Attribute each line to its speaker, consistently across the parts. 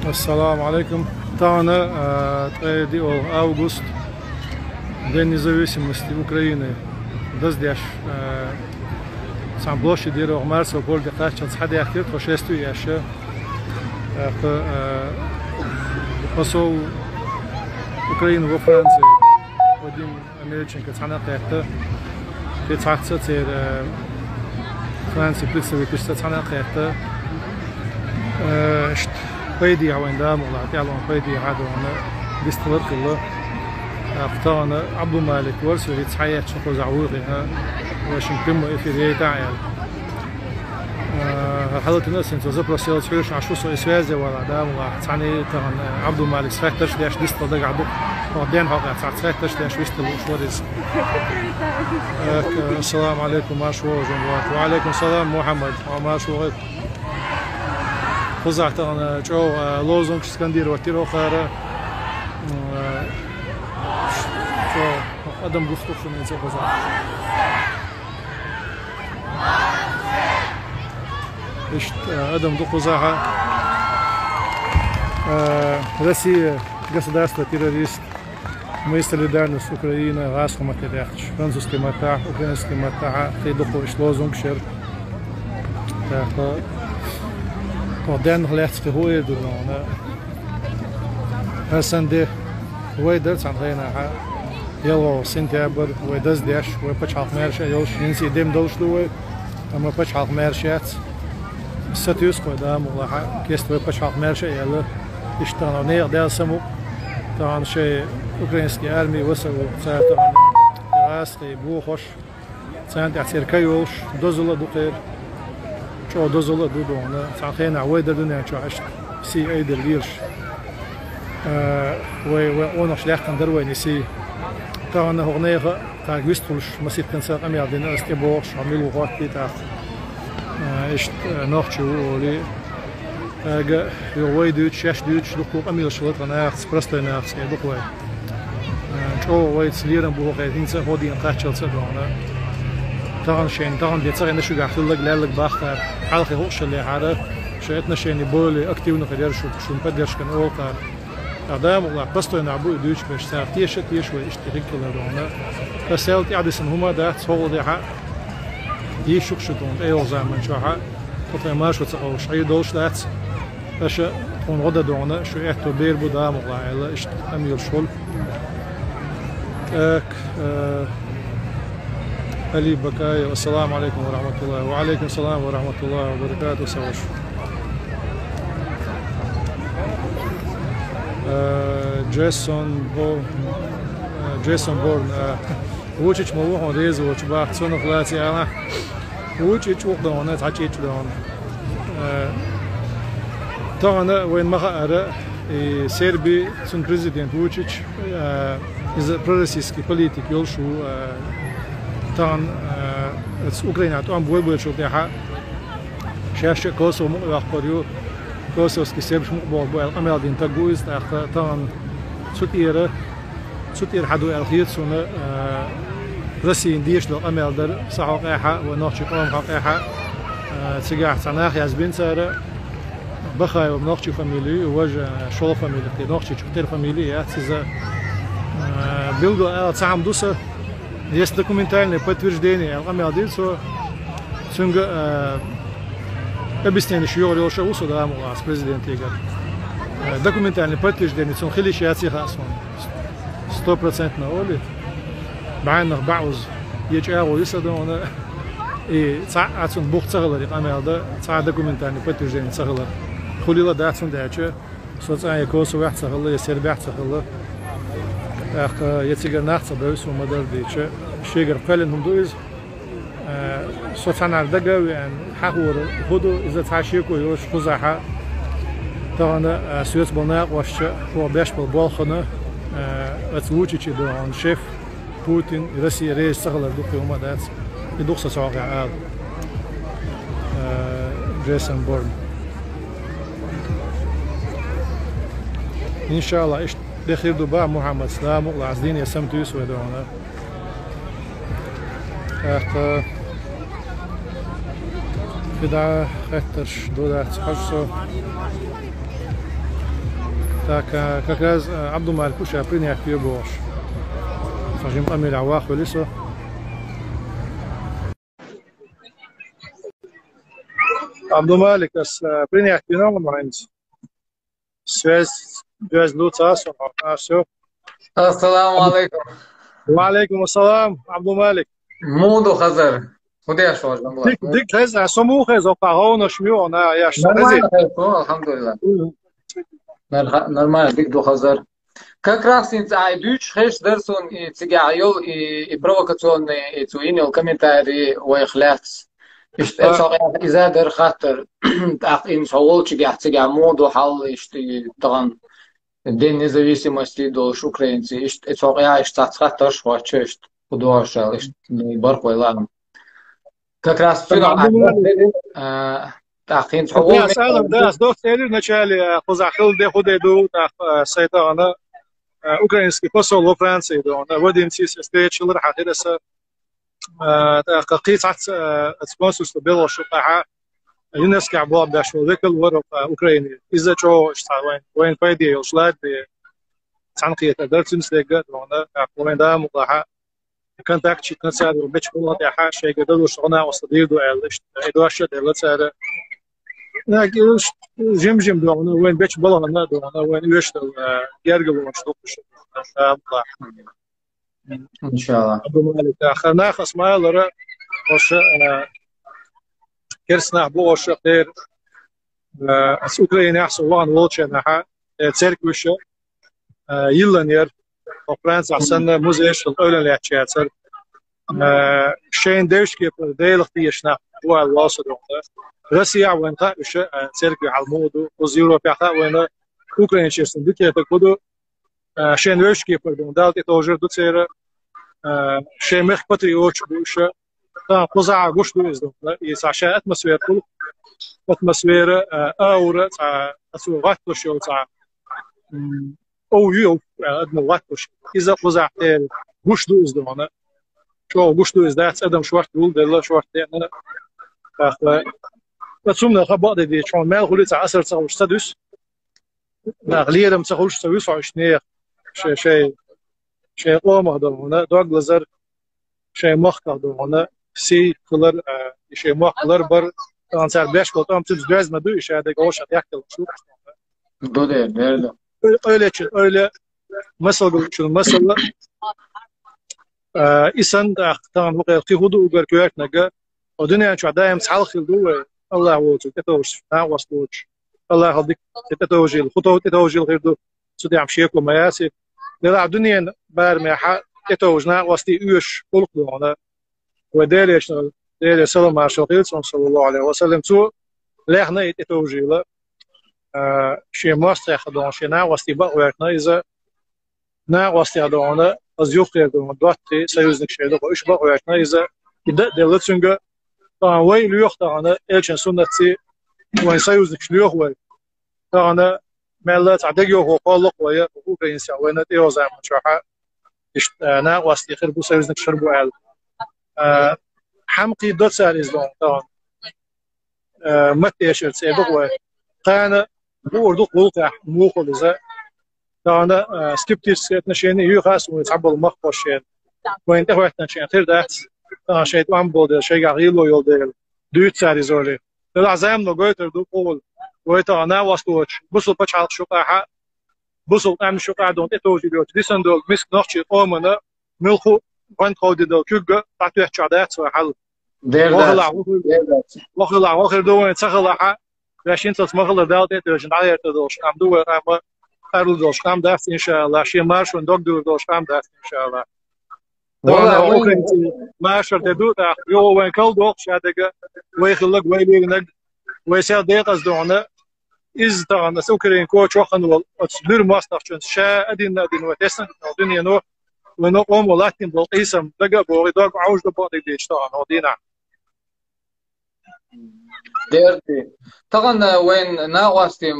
Speaker 1: Assalamu alaikum. Тана 3 август, День независимости Украины. Дождяш сам площади Рогмарсо поле качан схади ахтер тошесту яше. Посол Украины во Франции Вадим Америченко цанакахта. Пецахца цер Франции представительство цанакахта. بيدي عوين دام والله تعلم بيدي هذا أنا بيستمر كله أختارنا عبد الملك ورث ويتحيى شخص زعوقي وش يمكن في ذي تعال حضرت الناس أنت زبر سيل تفيش عشوة إسوازي ولا دام والله تعني ترى عبد الملك سفتش ليش دست ضيق عبد وبعدين هذا سفتش ليش ويست الوشوريز السلام عليكم ما شو جنبات وعليكم السلام محمد وما شو خزعت أنا جو لوزونك سكندير وتيرو خارة جو أدم بفتوش من زي خزع إيش أدم دو خزعة Россия государство террорист. Мы солидарны с Украиной, Рашка материахч, французский матах, украинский матах, ты духовишь лозунг шер. Den gelegd gehoord doen. We zijn de weiders aan het gaan. Heel september, we dus dash, we pachal merch, heel sinds dem doos doen. En we pachal merch het. Status we daar mogen kist we pachal merch heel. Is dan neer daar samen. Dan she Oekraïnse armee was er zaten. Raasje boogos. Zijn het cirkels, dozelen doeker. شو دوزلا دودونا ساخين عويد الدنيا شو عشت سي أيد الليرش ونش لحقن دروي نسي تانا هغنيغا تاع ويستولش مسيت كنساق أمي عدنا استبورش عملوا غاكي تاع إشت نوختشو ولي تاع يوي دوتش يش دوتش دكتور أمي الشلط أنا سبرستو ناخس دكتور شو ويد سليرن بوغي هنسا هودي نقاشل سدونا تاعن شين تاعن ديتسا نشو قاحتلك لالك باختار حلقة هوش اللي هذا شيء شيء بولي أكتيف نقدر شو نقدرش كان أوقات أدام والله بستو نعبو دوش باش ساعة تيش ويشترك كله دونا فسألت عادسن هما ده صور ده حق يشوك شتون أيوة زمان شو حق خطر ما شو تقول شيء دوش ده باش تكون غدا دونا شو إحتو بير بدام والله إلا إشت أمير شغل علي بكاي والسلام عليكم ورحمة الله وعليكم السلام ورحمة الله وبركاته سواش جيسون بورن ووتش موضوع ريز ووتش باخ سنة خلاتي أنا ووتش وقدر أنا تعيش دون طبعا وين ما خير سيربي سن بريزيدنت ووتش إذا بروسيسكي بوليتيك يلشو تان أوكرانيا تان بوي شو تيها شاشة كوسو مقبريو كوسو سكسيبش مقبر أمير دين تجوز تان سوتير حدو الخير سنة رسين ديش لو أمير در صحوق إيحة ونخش قوم حق إيحة تجاه تناخ يزبين سارة بخاي وبنخش فاميلي ووجه شغل فاميلي نخش كتير فاميلي يعتز بيلدو تعم دوسة Есть документальное подтверждение Алмадильцу, цунга объяснение, что говорил Шаусу, да, с президентом Игорь. Документальное подтверждение, цун хилищи ацихасон, 100% оли, بعينه بعوز يجعله يسدونه и цун бух цаглар Алмада, цаа документальное подтверждение цаглар. Хулила да цун дача, соцай косу вах цаглар, сербях цаглар. يتيجر ناخذ بس ومدار ديشة شيء قلنا هم دوز صوتنا الدقة يعني حقور هدو إذا تعشيكو يوش خزعة طبعا سويت بناق وش هو بيش بالبالخنة أتوجه كده عن شيف بوتين روسيا رئيس سغلر دكتور ومدات يدوخ سواقع عاد جيسون بورن إن شاء الله إيش دخيل دبا محمد سلام الله عزدين يسمتو يسوي دونا بدعة خطرش دولات حجسو تا كاكاز عبد المالك وشا برينيا في بوش فجم أمي العواق ولسو عبد المالك بس برينيا في نوم معينز سويس جواز لوتاس وعشو.
Speaker 2: السلام عليكم.
Speaker 1: وعليكم السلام عبد المالك.
Speaker 2: Mundo Hazar. Kudaya شو جنبك؟
Speaker 1: ديك هز سمو هز وقاهون شميو أنا يا
Speaker 2: Нормально,
Speaker 1: شرزي.
Speaker 2: хорошо, alhamdulillah. Нормально, биг до Hazar. Как раз in Deutsch heißt das so in Zigayo in провокационные zu комментарии وإخلاص. ist auch إذا der خاطر ах in شغل تيجي موضوع حل ist daran den независимости долж украинцы ist auch ist das خاطر شو ist подошел ist баркой ладно. Как раз все تاخين حقوق
Speaker 1: يا سالم داس دوت تيري نشالي خزع خل دي خدي دو تاخ سيطانة أوكرانسكي посол Франции دو أنا ودين سيس استيتش اللي راح تدرس تاخ قيصة سبونسوس تبيلو شقعة ينسكع بواب داشو ذكر ورق أوكراني إذا شو اشتغل وين فايدي يوصلات بتعنقية درتنس دقة دو أنا وين دا مقاحة كان تاكشي تنساد وبيتش كلها تاحة شيء قدروا شغنا وصديدو علش إدواشة دلتها لكن جم دونا وين بيتش بلغنا دونا وين يشتغل يرجع ومشروع
Speaker 2: إن شاء الله.
Speaker 1: أبو مالك آخرنا خصما لرا وش كرسنا بوش غير أوكرانيا حصلان وولشنا ترك وش يلنير وفرنسا أحسن موزيش الأولى اللي أتشاتر شين ديش كيف ديل اختيشنا هو الواصل روسيا وين وش ترك على الموضوع وزيرو بيحتا وين أوكرانيا شيء دكتور تقولوا شين وش كيف بدون دالت توجر دوتير شيء مخ باتريوتش وش قزع وش دوزدو يسعى أتمسوير كل أتمسوير أورا أسوي غاتو شو تاع أو يو أدم غاتو إذا قزع وش دوزدو أنا شو وش دوز ده أدم شوارت دول ده شوارت أنا بتسمنا خبأ دي شون مال خليت عصر تسوي ستادوس لا غليه لم تسويش تسويش عشنية شيء قوم هذا هنا دوغ لزر شيء مخ هذا هنا سي كلر شيء مخ كلر بر كان صار بيش قلتهم تجهز ما دوش هذا قوش يحكي شو
Speaker 2: دوده nerede
Speaker 1: öyle مثل شو مثل إنسان تان وقت تهودو وقر كويت نجا ودنيا شو دايم سحال خلدو الله وجه تتوش واسطوش الله هديك تتوجي الخطوة تتوجي غير دو سودي عم شيكو مياسي لا الدنيا بار ما حق تتوجنا واسطي يوش قلق دونا وداليش دالي سلام على شقيل صلى الله عليه وسلم تو لحنا تتوجي لا شيء ماستر خدون شيء واسطي بقى وقتنا إذا نا واسطي دونا از يوقي دونا دوتي سيوزنك شيء ده إيش بقى وقتنا إذا يد دلتشنجا طبعا وين ليوخ طبعا إيش سنتي وين سيوزنك شليوخ وين طبعا مالات عديو هو قالق ويا هو كينسا وين تيو زعما شرحه انا واسطي خير بو سيوزنك شربو عال حمقي دوت ساليز دون طبعا متى يشر سيبق وين كان هو دو قلقه مو خلصه طبعا سكيبتيس نشين يخاس ويتعبوا المخبش وين تهوت نشين خير ده شيء عم بود شيء غيلو يولد دوت ساليز ولا العزام لو قلت دو قول ويتا أنا واسطوش بوصل بتشعل شقاعة بوصل أعمل شقاعة دون تتوجي دول تديسن دول مسك نحشي قومنا ملخو وين قودي دول كوجا تعطيه شعدات وحل وخلع وخر دول تخلع لاشين تسمخل دال تتوجي نعير تدوش عم دول عم خير دوش عم دافت إن شاء الله شيء مارش وندق دول دوش عم دافت إن شاء الله والله ممكن ماشر تدو يو وين كل دوش هذا ويخلق ويبينك ويسال دقيقة دونا إز طبعا سوكرين كوتش وخن والدير ماستر شا أدين وتسن الدنيا نو ونقوم ولكن بالقسم دقة بوري دق عوج دبادي ديش طبعا ودينا
Speaker 2: ديرتي طبعا وين ناقصتي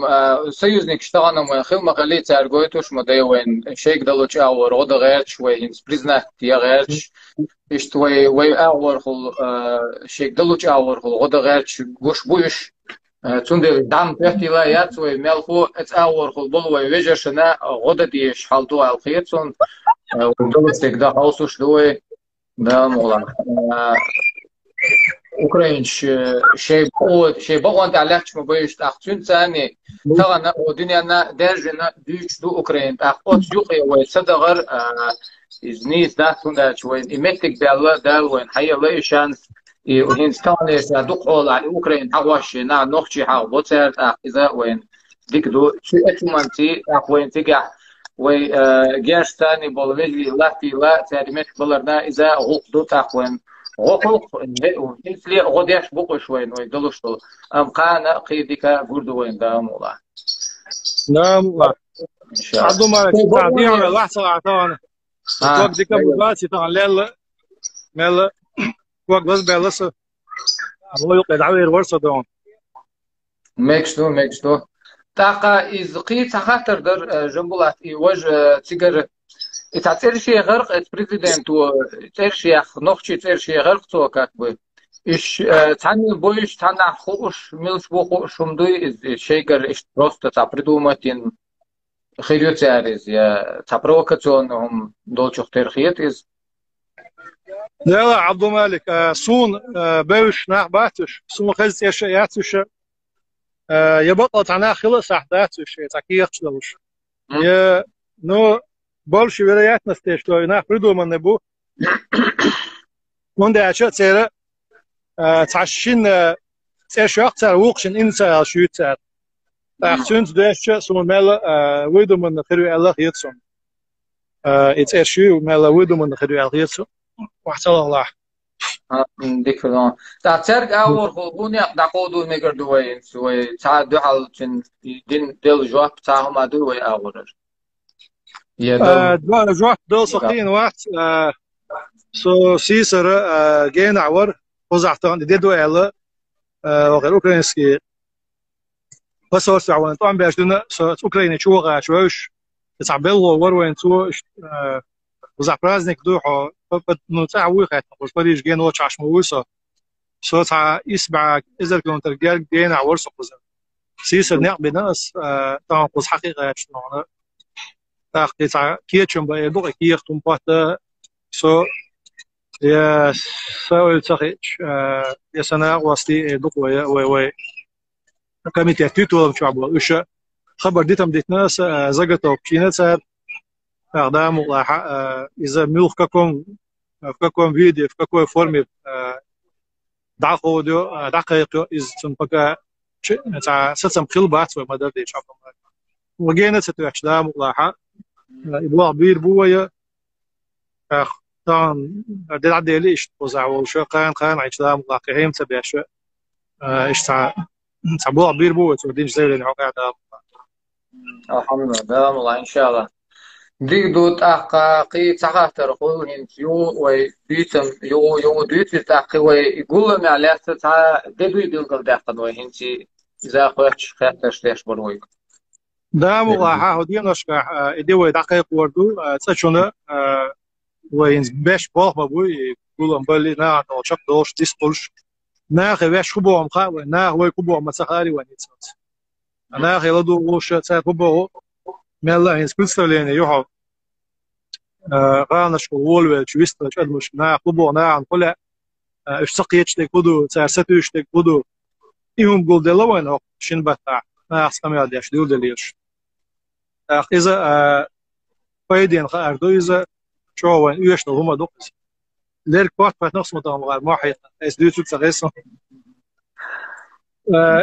Speaker 2: سيوزنيك اشتغلنا وين خيل مقالي تارجويتوش مدى وين شيك دلوش اور غدا غيرش وين بريزنا تيا غيرش اشتوي وي اور خل شيك دلوش اور خل غدا غيرش غوش بوش تندر دام تحتي لا ياتوي ملخو ات اور خل بلوي ويجشنا غدا ديش حالتو الخيرتون ودلوستيك دا خاصوش دوي دا مغلق اوكرانش شيء بقول تعلقش ما بيش تأخذون ثاني ترى ودنيا نا درجنا ديش دو اوكران تأخذ يوقي ويصدقر إزنيس ده تون شوين إمتك بالله ده وين حي الله يشان وهين ستاني صدق على اوكران حواش نا نخشي حاو بوتر إذا وين ديك دو شو أتمنى وين تجع وي جاش ثاني بالوجي لا في لا تعلمت بلرنا إذا غوق دو تأخذ غوق إنسلي غوديش بوقش وين ويدلشتو أم قانا قيدك جردو وين دام والله
Speaker 1: نعم والله
Speaker 2: إن شاء الله
Speaker 1: عدو مالك تعدي على لحظة عطانا وقت ديك بباتي طبعا ليلة ميلة وقت بس بيلسة الله يقعد عوير ورسة دون
Speaker 2: ميكشتو تاقا إز قيت خاطر در جنبولات وجه تيجر تعتير شيء غرق البريزيدنت وتعتير شيء نخشي تعتير شيء غرق تو كاتبه إيش تاني بويش تانا خوش ميلش بوخو شمدوي شيء إيش просто تابردوماتين خيريو تعريز يا تابروكاتيون دول شختير خيط إز
Speaker 1: لا عبدو مالك صون بوش ناح باتش صون خزت ياتش يبطل تانا خلص أحداثش تاكيخش دوش يا نو больше вероятности, что она придумана будет. Он дальше цера تعشين تشوق تر وقشن إنسان شوتر. أحسنت داشة سوملا ويدو من خير الله يتصون. إتشيو ملا ويدو من خير الله يتصون. وحصل الله.
Speaker 2: ديك فلان. تعترك أول خلقوني دقودو مقدوين سوي تعدو على دين دل جواب تاعهم أدوي أول.
Speaker 1: جوات دول سخين واحد سو سيسر جين عور وزعتان ديدو إلا وغير أوكرانسكي بس هو سعوان طبعا بيجدنا أوكراني شو غاشوش تعبلوا وروين تو وزع برازنك دوحة نتاعوي خات نقول بريج جين وش عش موسى سو تاع يسبع إذا كنت رجال جين عور سقوز سيسر نعم بناس طبعا قص حقيقة شنو تاع كيتشم بيدو كيختم بات سو يا سوي تخيش يا سنة واسطي دوك وي كمية تيتو شعب وش خبر ديتم ديت ناس زجتو بشينة صار أقدام ولاح إذا ملخ ككون فيديو ككون فورمي دعقو دقيقة إذا تنبقى تاع ستم خلبات وما دري شعب وجينا ستوحش دام ولاح يبغى بير بويا طبعا دل عدي ليش توزع وشو قان عيش دام واقعين تبع شو ايش تعبوا بير بويا تودين زي اللي قاعد
Speaker 2: الحمد لله دام والله إن شاء الله ديك دوت أحقاقي تغاتر خوين يو ويتم يو دوت تحقي ويقول ما عليه تاع دبي ديلقل داخل وهنتي إذا خوش خاطرش ليش برويك
Speaker 1: دام والله هودي نشكا إدي دقيق وردو تشونا وين باش باخ بابوي يقولون بالي نا شق دوش ديسبولش نا غيش كوبو ام خا نا هو كوبو مسخاري ونيتسات انا غيلدو وش تاع كوبو ميلا هيز كلستولين يوحو غانش وولو تويست مش نا كوبو نا عن كل اش سقيتش تكودو تاع ستوش تكودو يوم جول دلوين شين بتاع نا اسكم يادش دول دليش إذا فايدين خاردو إذا شو وين يشتغل هما دوقس لير كوات نفس مطعم غير محيط إيش ديوتو تغيسون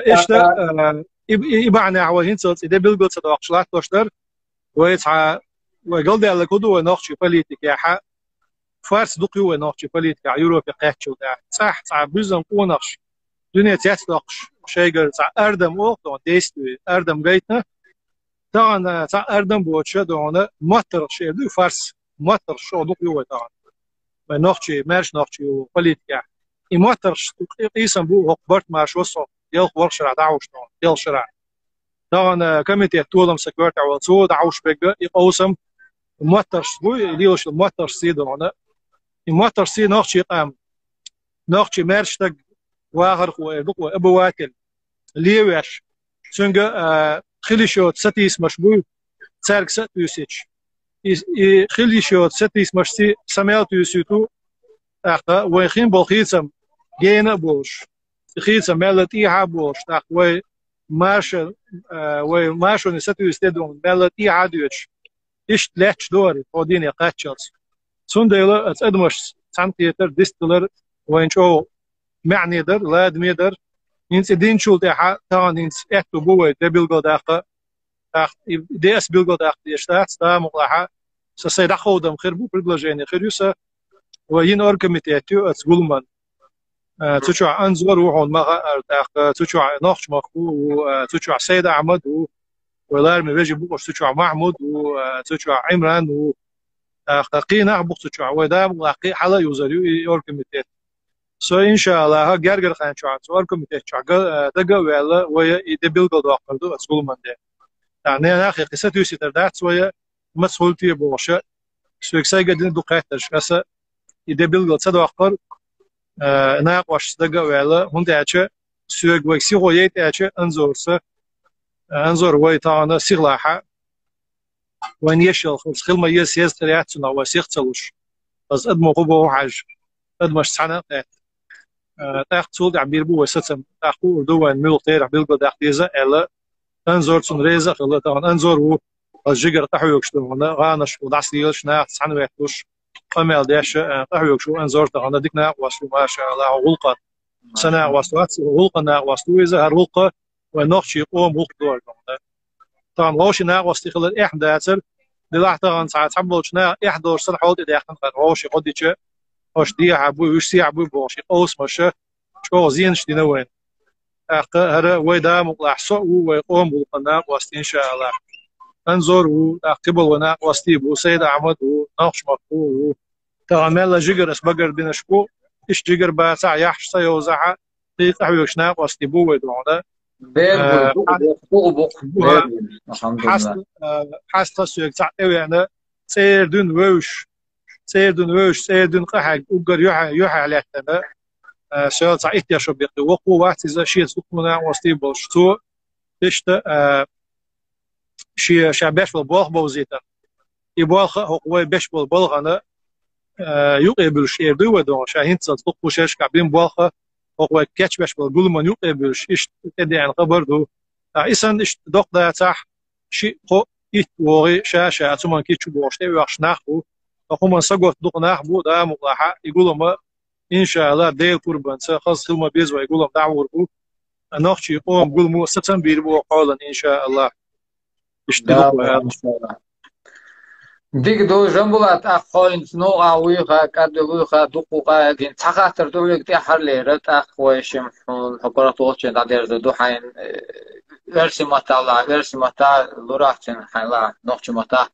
Speaker 1: إيش ده يبعني عوهين صوت إذا بيلقط صدق شلات توشتر ويتع وقلدي على كودو وناخشي بوليتيك يا حق فارس دقي وناخشي بوليتيك يوروبي قاعدشو ده صح تاع بيزن قوناخش دنيا تياتلاقش شيء تاع أردم وقت ديستوي أردم جيتنا طبعا تاع أردم بوتشا دونه مطر شيء دو فارس مطر شو دقي هو طبعا ناخشي مارش ناخشي بوليتيك يموترش قيسم بو هقبرت ماش وصو يل ورشرع دعوشتون يل شرع طبعا كميتي تولم سكرت او تو دعوش بيج يقوسم موترش بو يليوش موترش سيدون موترش سي نوخشي قام نوخشي ميرشتك واخر خو ابو واكل ليوش سنجا خليشوت ستيس مشبو تسارك ست يوسيتش خليشوت ستيس مشتي سميات يوسيتو اخا ويخين بالخيتم جينا بوش خيتم ملت ايها بوش اخ وي ماش وي ماشو نستو يستدون ملت ايها دوتش ايش لاتش دوري فوديني قاتشلز سونديلا اتقدمش سانتيتر ديستلر وينشو معني در لا دميدر إنس دين شو تاعها تان إنس إحتو بوي دبيلجو داقة دي أس بيلجو داقة يشتات تا مقلعها سسيد أخودم خير بو بريبلاجيني خير يوسا وين أركمتيتو أتقولمن تشوع أنزور وحون مغا داقة تشوع نخش مخو تشوع سيد أحمد ولار مبيجي بوش تشوع محمود وتشوع عمران و قينا بوش تشوع ودا مقلعقي حالا يوزريو أركمتيت سو إن شاء الله ها جرجر خان شو عطور كمية شغال دقة ولا ويا يدبل قد أقرده أسقول من ده يعني أنا أخي قصة يوسف تردات ويا مسؤولتي بوشة سو إكساي قدين دقات ترشقة يدبل قد صد أقر أنا أقوش دقة ولا هم تعيش سو إكسي هو تعيش أنظر ويا تانا سيغلاحة وين يشل خل ما يس ترياتنا وسيختلوش بس أدم قبوا حاج أدمش سنة تاخت سول عبير بو وستم تاخو دوان ميلتير عبير قد اختيزة إلا أنظر سنريزة خلا تان أنظر هو الجيجر قحويك شو هنا غانش ودعسيلش ناخت سنة ويتوش قمال داش قحويك شو أنظر تان ديك ناق واسلو ما شاء الله غلقة سنة واسلوات غلقة ناق واسلو إذا هالغلقة ونخشي يقوم غلق دور تان غوش ناق واستي خلا إحداثر للاح تان ساعات حبلش ناق إحدور سنة حوض إذا إحنا غوش قديش هاش دي عبو وش عبو باش قوس ماشى شو زينش دي نوين هذا ويدا مقلع سوء ويقوم بالقناة واستي إن شاء الله أنظر وأقبل وناق واستي بو سيد أحمد وناقش مقبو تعمل جيجر أسبقر بنشكو إيش جيجر باسع يحش سيوزع قيق أحويش ناق واستي بو ويدونا حس تسويق تعتوي أنا سيردون ووش سيردون قحق أجر يوحى على التماء سؤال صعيد يا شبيق وقوات إذا شيء سكونا واستيبل شتو تشت شيء شابش بالباخ بوزيتا يباخ هو باش بالبلغنا يقبل شيء دو ودون شاهين تصدق وشاش كعبين باخ هو كاتش باش بالقول من يقبل إيش تدي عن خبر دو إنسان إيش دق ده صح شيء هو يتوري شاشة أتمنى كيتشو بوشتي ويخشناخو أخوما سقط دقنا حبو دا مقلحة يقولوا ما إن شاء الله ديل قربان سخص خلما بيزوا يقولوا دعوة ربو نخشي يقوم قول مو ستن بيربو قولا إن شاء الله
Speaker 2: اشتغلوا إن شاء الله ديك دو جنبولات أخوين نوع ويخا كادلوخا دقوقا دين تخاطر دولك دي حرليرت أخويشم الحقرات وقتين دادير دو حين ارسي متا الله ارسي متا لوراحتين حين لا نخشي متا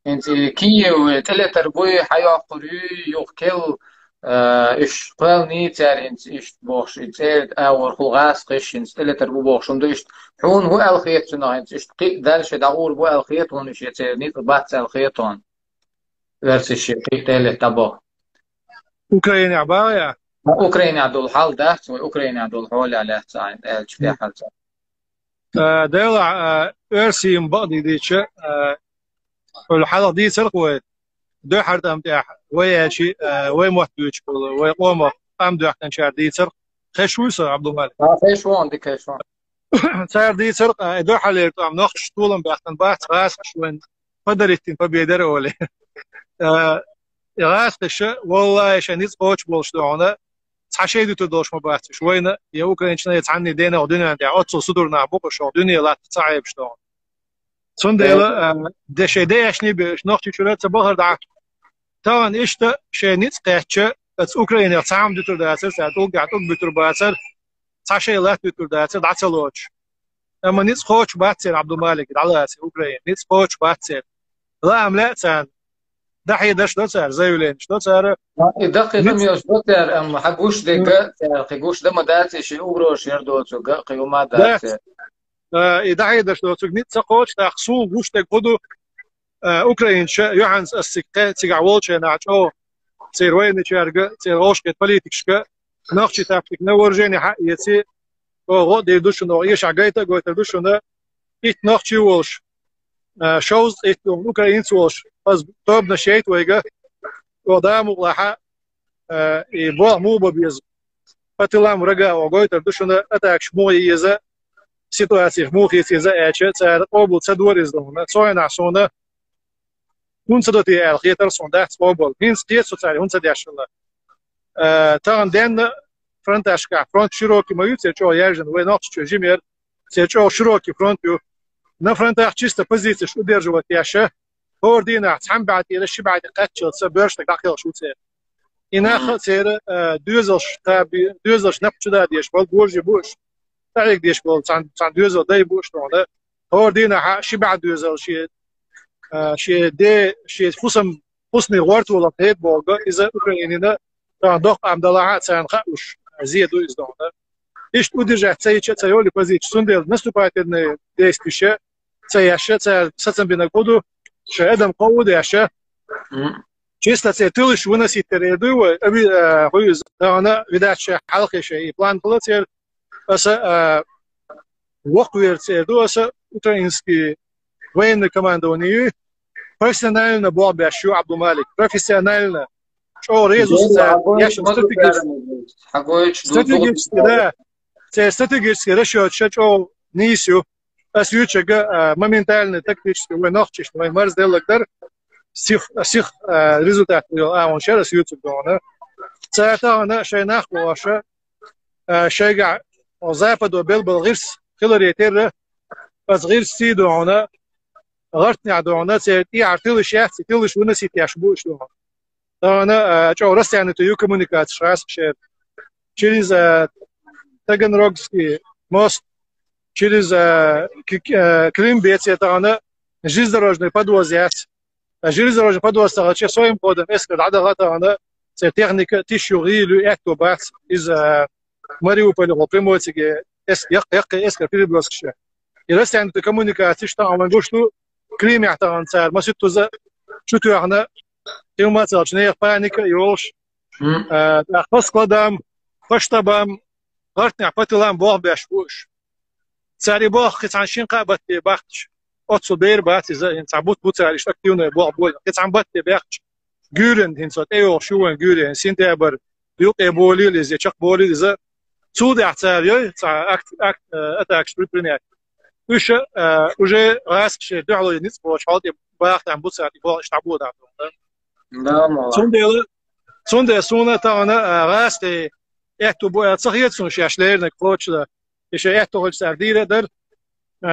Speaker 2: انت كيو تلاتر بوي حياة قري يوكل اش قال نيتر انت اش بوش انت اور خلغاس قش انت تلاتر بو بوش اند اش حون هو الخيط سنا انت اش دالش داور بو الخيط هون اش يتر نيت بات الخيط هون درس الشيء تلات تبا
Speaker 1: أوكرانيا عباية
Speaker 2: أوكرانيا عدول حال ده وأوكرانيا عدول حول على ساين في حال
Speaker 1: دايلا ارسي مبادي ديتش الحلقة دي سرقوة دو حرد أمتاح ويا شيء ويا محتوج ويا قومة أم دو حتى شهر دي سرق خشوسة عبد الملك
Speaker 2: خشوان دي خشوان
Speaker 1: شهر دي سرق دو حليرت أم نخش طولم بأحسن بحث غاس شوين قدرتين فبيدر أولي غاس الشيء والله شنيز قوش بولشتوعنا تحشيدو تدوش مباحث شوين يا أوكرانيا يتعني دينا ودنيا عندي عطسو صدرنا بوقش ودنيا لا تصعب شتوعنا سنديلا دشي داشني بش نختي شرات بهر دعك طبعا إيشتا شيء نيت قاتشة أوكرانيا تعم دكتور داسر ساعتوق قاعدوق بتر باسر تعشي لا دكتور داسر دعسلوش أما نيت خوش باتسر عبد الملك على أوكرانيا نيت خوش باتسر لا أملا تان دحي دش دوتر زيولين دوتر
Speaker 2: دقيقة ميوش بوتر أم حقوش دقة حقوش دم داتي شي أوروش يردوتو قيوما
Speaker 1: ده
Speaker 2: داتي
Speaker 1: دحي دش دوتر نيت سقوش تاخسو بوش تقودو اوكراين ش يوهانس السكة تيجاولش ناچو تيروين تشارج تيروش كت بوليتيكشك ناخشي تاكتيك نورجيني حق يتي او دي دوشنو يشعجيتا قوت دوشنو إت ناخشي وولش شوز إت اوكراين وولش بس طب نشيت ويجا ودام ولاحة يبغى مو ببيز فتلام رجع وقوت دوشنو أتاكش مو يزا سيتواسي مو في يزا أشياء صار قبل تدور يزدونه صوين عشونه هون صدقتي الخيتر صندات قبل هين سقيت صار هون صدق عشان تان دين فرنت أشكال فرنت شروكي ما يتسيرشوا يرجن وين أقصى جمير سيرشوا شروكي فرنت يو نفرنت أحشيست بزيتش شو درجة وتياشة هو دينا تحم بعد إلى شي بعد قتشل سبرش تقاقل شو تسير إنها سير دوزش نبتش ده ديش بول بورج بوش تعيق ديش بول عن دوزل ده بوش نوعه هو دينا شي بعد دوزل شي دي شي فصمي غورت ولا هيد بولغا إذا أوكرانينا دوق عبد الله عاد خاوش زيادو إزدونه إيش ودرجة تسيتش تسيولي بزيتش سندل نستوبات إن ديستيشة تسياشة تساتن بينقودو شهادم قود ياشة чисто تلش ونسي تريدو أبي هويز أنا بدأت حلقة شيء بلان بلاتير بس وقت ويرتيدو بس أوكرانسكي وين كماندوني профессионально был بيشو عبد الملك профессионально شو ريزوس ياش стратегически да стратегически расчет что нисю освещага моментально тактически вы нахчиш вы марс делагдер сих результат он ще раз ютуб дона цата она شيء ناخذ واشه شيء запад وبلبل غير خلري تر بس غير سيدو انا غرتني عدونا تي عرتلش يحسي تلش ونسيت يشبوش دون أنا جو رستعني تيو كومونيكات شراس شير через Таганрогский мост через Крым бедствие это она железнодорожный подвоз есть железнодорожный подвоз это че своим ходом эскад адалата она техника тишури лю эктобат из Мариуполя в Приморье эскад переброске и растянут коммуникации что он говорит что Крым это царь ما شفت شو تروحنا يوم تلاشنا بانيكا يوش أخص قدام فشتبام غرتني عبتلام بوه بيشوش ساري بوه خصانشين قابت بيبختش أتصل بير بات إذا ينتعبوت بوتاريش أكتيونه بوه بوه خصان بيبختش جورن هنسات أيوه شو جورن سنتابر يوق بولي لزي شق بولي إذا سود احتاريو أكت أتاكش بريبرينيات وش وجه راس شيء دعوة نسبة وشحال باخت عم بوتاري بوه اشتعبود عندهم
Speaker 2: نعم
Speaker 1: Sonde sona tana raste ehto bo صحيت سون شاشلرن كوتش ده ايش ehto هول سرديره در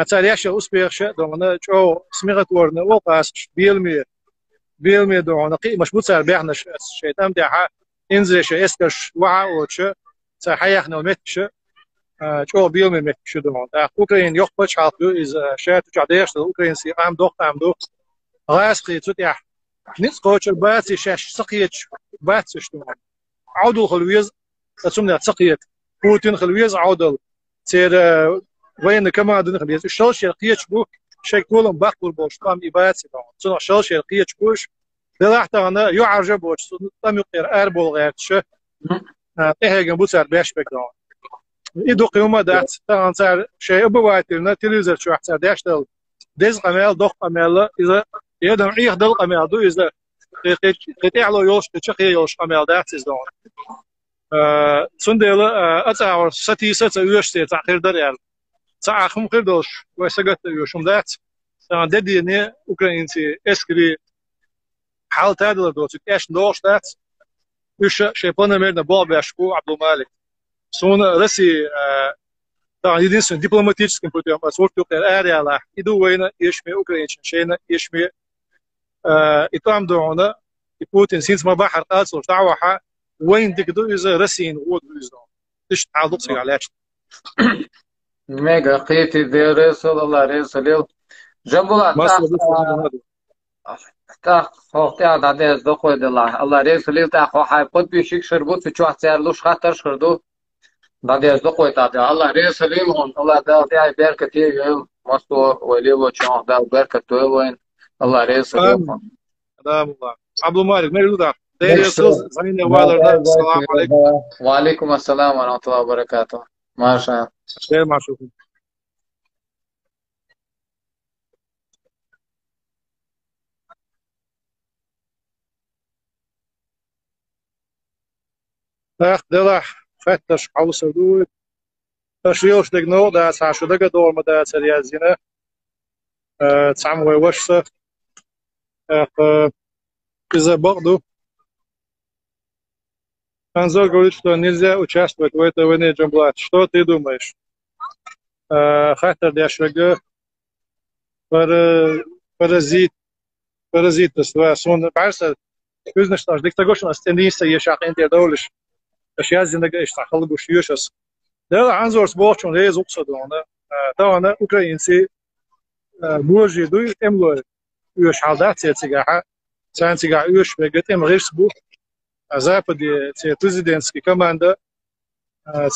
Speaker 1: تاريخ успех دونه جو سميغت ورنه وقاس بيلمي دونه قي مش بوتسر بيحنا شيطان ده انزل شي اسكش وعا وتش صحيحنا ومتش جو بيلمي متش دونه اوكرين يخبش حالو از شات جاديش اوكرين سي ام دو راس قي تتيح نيس كوتش باتي شاش سقيتش باتش دونه عودل خلويز تسمنا سقيت بوتين خلويز عودل سير وين كما دون خلويز شال شرقيتش بو شكلهم باقول بوش قام إباتي دونه صنع شال شرقيتش بوش دلحت أنا يعرج بوش تم يقير أربول غيرتش تهجم بوسر باش بكدون إدو قيومة دات تانسر شيء بواتلنا تلوزر شو حتى داشتل دز قمال دق قمال إذا يدم عيخ دل قمال دو إذا قطع له يوش تشقي يوش قمال دات إزدون سندل أتعور ستي يوش تأخير دريال تأخم قردوش وسجت يوشم دات ددي نه أوكرانيسي إسكري حال تعدل دوت إيش نوش دات وش شيبان ميرنا باب يشكو عبد الملك سون رسي طبعا يدين دبلوماتيكسكим путем освортук ареала иду война يشمي أوكرانيش شينا يشمي إتام دونا Putin sinds ما بحر قاصر تعوحة وين تقدر إذا رسين وود إذا إيش تعلق سي علاش
Speaker 2: ميجا قيتي دي رسول الله رسول جنبولات تا خواه داده از دو خود الله رئیس لیل تا خواه های خود بیشک شربت في چوح تيار لوش خاطر شردو داده از دو خود داده الله رئیس لیل هون الله داده های برکتی یل مستو ولی و چوح داده برکت تو وين الله رئیس لیل
Speaker 1: آمين.
Speaker 2: هون
Speaker 1: سلام الله. عبد المالك ميرو دا. ديري
Speaker 2: نكست
Speaker 1: سوز زمين والر السلام عليكم.
Speaker 2: وعليكم السلام ورحمة الله وبركاته ما شاء الله
Speaker 1: خير ما شوفين. اخ دلح فتش حوس دو تشيوش دق نو دا ساشو دق دور مدا سريازينه تعمل وشسه اخ إذا برضو Анзор говорит, что нельзя участвовать в этой войне, Джамблат. Что ты думаешь? Хатер Дяшага, паразит, паразитство. Сон барса, күзне шташ. Диктагошн астенийся ешак энтер долиш. Ашязинага иштахал гушьюшас. Да, Анзор сборчун рез уксадона. Тауна украинцы божи дуй эмлой. Уж халдация цигага. Цан цигага уж вегет эм рисбу. Западе те президентские команды,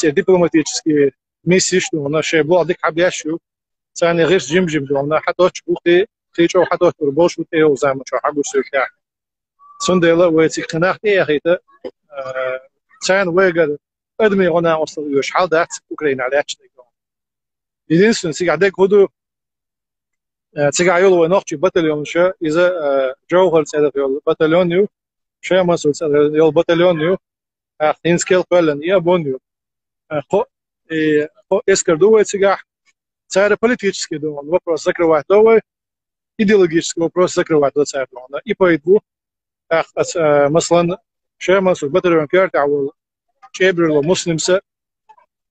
Speaker 1: те дипломатические миссии, что у нас еще было дик объящу, цаны рис джим дома, хато чбухи, течо хато турбошу те узаму, что хагу сюрья. Сундела в этих хнах это цан вегер, адми она остал юж халдат Украина лячный. Единственное, сигадек ходу цигайолу ночи батальон еще из-за Джоухар цедел батальоню. شيء ما سوت يل باتاليونيو أخينسكيل قلنا يا بونيو خو خو إسكردوه تيجا царь политический думал вопрос закрывать новый идеологический вопрос закрывать до царь думал и поэтому مثلا شيء ما سوت باتاليون كارت أو شيبرلو مسلمسة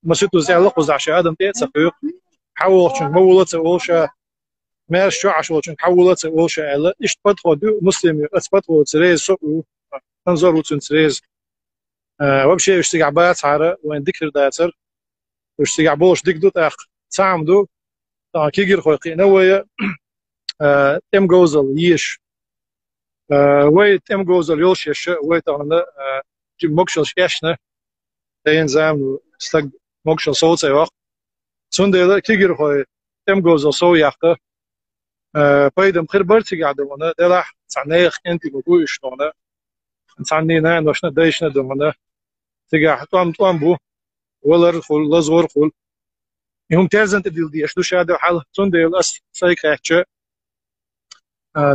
Speaker 1: مسيتو زي الله قصد عشان آدم تيسقيق حاول عشان مولت أولشة ما شو عشان حولت أولشة على إيش بدخل مسلم أثبت تريز سوء انظر وتنتريز وبشي اشتيق بات عرا وين ذكر داتر اشتيق بولش ديك دوت اخ تعمدو طبعا كيجر خويقي نوية تم جوزل يش وي تم جوزل يولش يش وي طبعا جيب مكشل شيشنا تين زام استق مكشل صوت ايوه سوندي كيجر خوي تم جوزل سو ياقه بايدم خير برتي قاعدة دلح تعنيخ انت مبوي شلونه تعنينا نوشنا دايشنا دومنا تيجا توام بو ولر خل لزور خل يوم ترزن تديل دي اشدو شادو حال سوندي الاس سايكاتش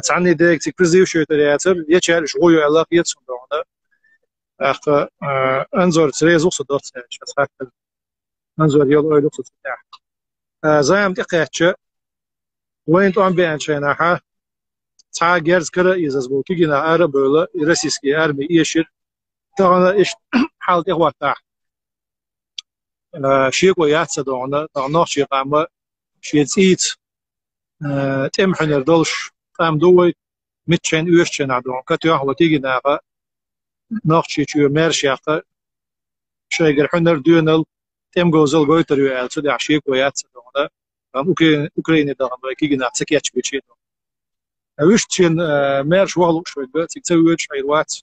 Speaker 1: تعني ديك تكرزيو شو ترياتر يچال شغويو علاق يتسون دونا اخ انزور تريز وصل دوت شاس حتى انزور يل اويل وصل تاع زايم تقاتش وين توام بين شيناها تا gerz kara izazbol ki gina ara böyle Rusiski armi yeşir tağına iş halt ihwata شيء وياتsa دونا تغنوخ شي قامه شي تيت تم حنر دولش قام دوي متشن يوشن عدون كتيو هو تيجي ناقه نوخ شي تشو ميرش ياقه شيغر حنر دونل تم جوزل goyter يو السو دي شي وياتsa دونا اوكرانيا دونا كي gina تسكيتش بيشي ويشتين ميرش وغلو شوي بس يتسوي شوي وات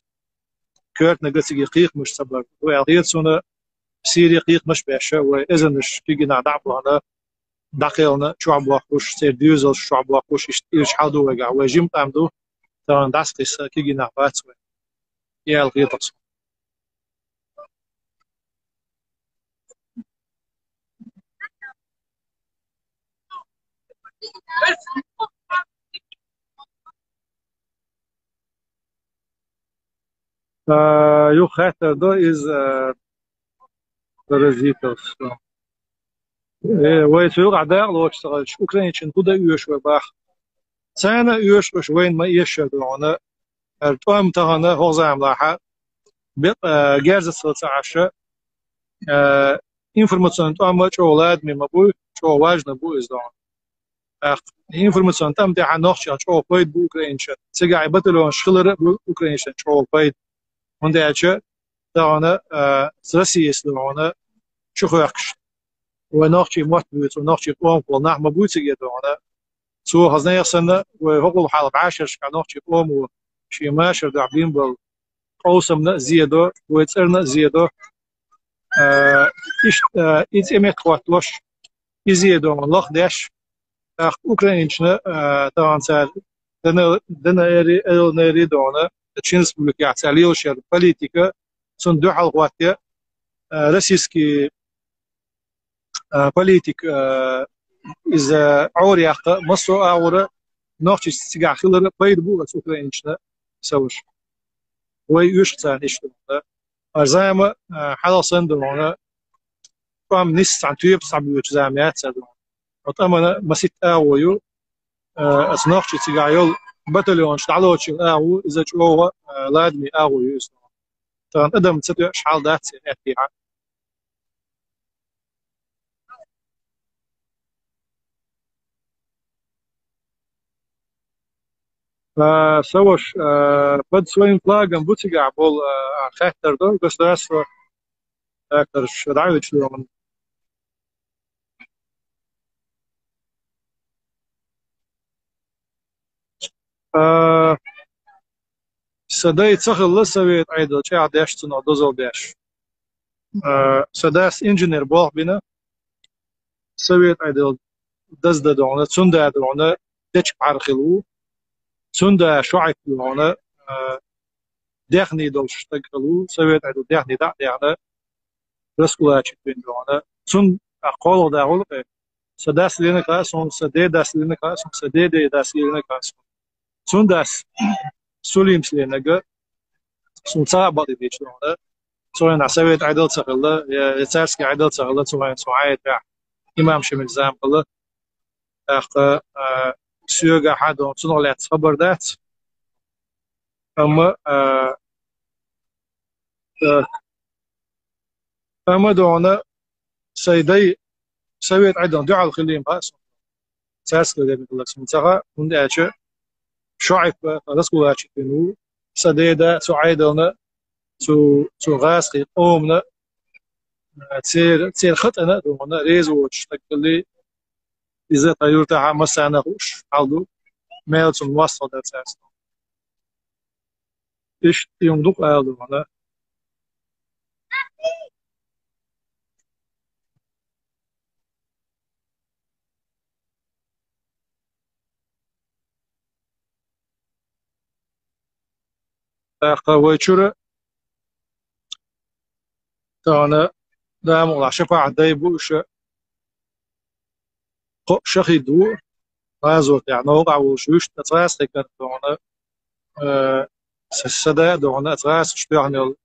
Speaker 1: كيرت نقص يقيق مش صبر وعطيت سنة سيري قيق مش باشا وإذا مش كي جنا دعبو هذا دقيقنا شو عم بوقوش سير ديوزل شو عم بوقوش إيش حدو وجع وجيم تعمدو ترى داس قصة كي جنا فات يا القيط يو خاطر ده is parasitos ويتوقع عداء لو اشتغل أوكرانيا تنقده يوش وباح سنة يوش وش وين ما يشهدونه التوام تهنا هو زعم لاحة جالس ستعشى إنفورماسيون توام شغلات من مبوي شو واجد نبوي إزدان إنفورماسيون تام ده عناخ شو فايد بأوكرانيا سجع بتلون شغلة بأوكرانيا شو فايد من ده أشياء تهنا سرسي إسلامنا شو خيرش وناخ شيء موت بيت وناخ شيء قوم وناخ مبوي تيجي تهنا سو هزنا سنة وهو حال بعشر شكانوخ شي قوم وشي ماشر دعبين بال قوسمنا زيادة ويتسرنا زيادة إيش إيش إمك قواتوش إزيادة من لخ داش أوكرانيشنا طبعا سال دنا نري دونا تشينس بلوكيات ساليو شر بوليتيكا صندوق القواتية روسيسكي بوليتيك إذا عوري أخطأ مصر أورا نوعش سجع خلر بيد بو أوكرانيشنا سوش ويوش تان إيش دونا أرزاما حدا صندوقنا فهم نس عن تويب صعب يوتزامات سادونا وطبعا مسيت أويو أصناعش تجايل بطلون شتعلوش أو إذا جوا لادمي أو يوسف طبعا أدم تسوي شحال دات أتيها فسوش بد سوين بلاغم بوتيجا بول خاطر دو بس داس أكتر شدعوي شلون سداي تسخل لسويت عيدل شيء عداش تنو دوزل داش سداس إنجنير بوح بينا سويت عيدل دزد دونا تسوندا دونا تشك عرخلو تسوندا شعيك دونا داخني دول شتغلو سويت عيدل داخني دا يعني رسكولا تشبين دونا تسون أقوال داول سداس لينا كاسون سدي داس لينا كاسون سدي دي داس لينا كاسون تسون داس سوليمس لينا جا سون صعب بدي ديش دونا سوين عسويت عيدل تسخلا يتسارسك عيدل تسخلا سوين سوعيت إمام شمل زام قلا أخ سيوغا حدون تنو لات خبر دات أما أما دونا سيدي سويت عيدل دعاء الخليم باس سارسك لدي بقول لك سمتها من أجل شعب رسكو أجل بنو سديدا سعيدلنا سو غاسقي قومنا تسير خطأنا دونا ريزو تشتغلي إذا طيورتها مسانا خوش عالدو ميل سن وصل ده ساس إيش يوم دوق عالدو أنا قوي شورة تانا دام ولا شفاعة دايبوش شخي دو غازوت يعني وقع وشوش تتراس تكن دونا سدا دونا تراس شبيعني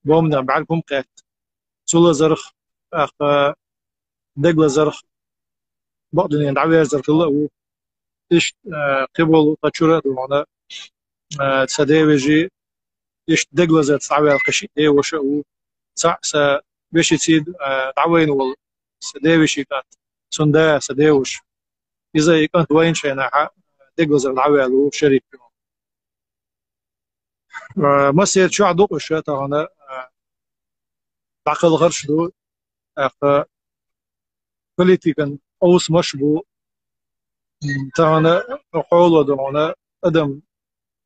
Speaker 1: بومنا بعلكم قات سولا زرخ أخ دقلا زرخ بعضنا يندعوي زرخ الله إيش قبل تشورة دونا سدا ويجي إيش دقلا زرخ تعوي القشي إيه وشو س بيش يصير تعوين وال سدا ويشي كانت سندا سدا وش إذا كانت وين شيء ناحا دقلا زرخ تعوي له شريك مسير شو عدوق الشيء تاعنا تعقل غرش دو أخ بوليتيكن أوس مشبو تاعنا حول دونا أدم